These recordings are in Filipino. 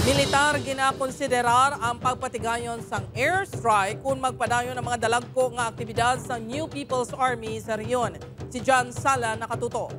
Militar ginakonsiderar ang pagpatigayon sang airstrike kung magpadayon ng mga dalagko nga aktibidad sa New People's Army sa rehiyon. Si John Sala nakatuto.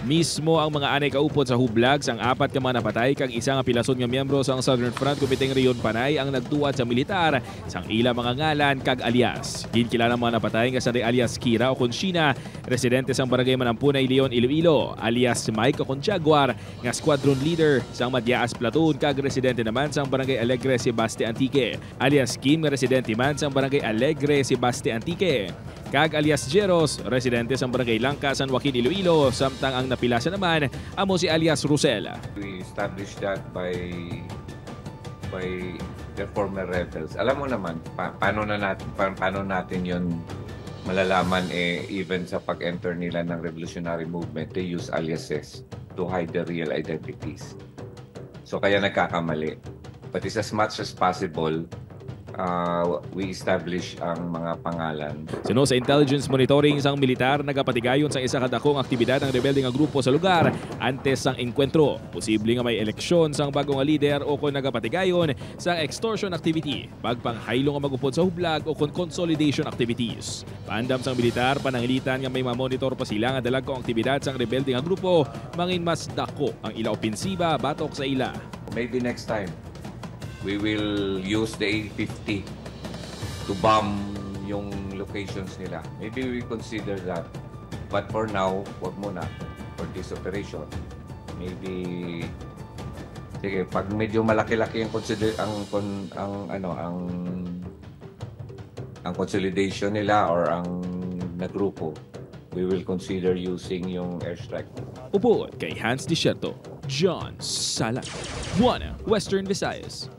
Mismo ang mga anay kaupod sa hublag sang apat ka mga napatay kag isa nga pilason nga miyembro sa Southern Front Committee Riyon Panay ang nagtuwad sa militar sang ila mga ngalan kag alias. Ginkilala mga napatay nga sa alias Kira o Conchina, residente sang Barangay Manampunay, Leon, Iloilo, alias Mike o Jaguar nga squadron leader sang Madyaas Platoon kag residente naman sang Barangay Alegre si Baste Antique, alias Kim nga residente man sang Barangay Alegre si Baste Antique. Kag alias Jeros, residente sa Barangay Langka, San Joaquin, Iloilo, samtang ang napilasa naman amo si alias Rosel. We established that by the former rebels. Alam mo naman, paano natin yon malalaman even sa pag-enter nila ng revolutionary movement, they use aliases to hide their real identities. So kaya nagkakamali. But it's as much as possible we establish ang mga pangalan. Sino sa intelligence monitoring sang militar nagapatigayon sa isa kadakong aktibidad ng rebelde nga grupo sa lugar antes sang enkwentro. Posible nga may eleksyon sang bagong leader o kung nagapatigayon sa extortion activity, pagpanghaylo nga magupod sa hublag o kung consolidation activities. Pandam sang militar panangilitan nga may mamonitor pa sila nga dalagkong aktibidad sang rebelde nga grupo mangin mas dako ang ila opensiba batok sa ila. Maybe next time we will use the A50 to bomb yung locations nila. Maybe we consider that. But for now, wag muna for this operation. Maybe sige, pag medyo malaki-laki ang consolidation nila or ang nagrupo, we will consider using yung airstrike. Upo kay Hans Desierto, John Sala, One Western Visayas.